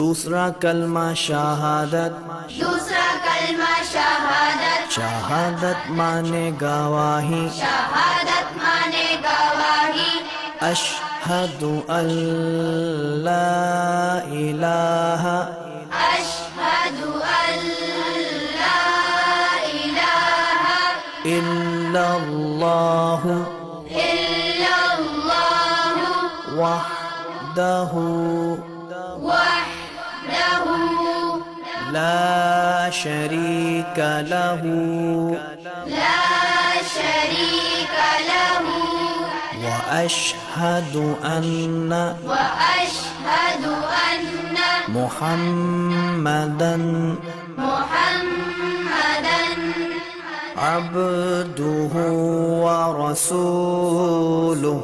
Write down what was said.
दूसरा कलमा शहादत, दूसरा कलमा शहादत, शहादत माने गवाही, शहादत माने गवाही, अशहदु अल्ला इलाहा, अशहदु अल्ला इलाहा इल्लल्लाहु इल्लल्लाहु वहदहु वहदहु ला शरीक लहु ला शरीक लहु وأشهد أن وأشهد أن محمدا محمدا عبده ورسوله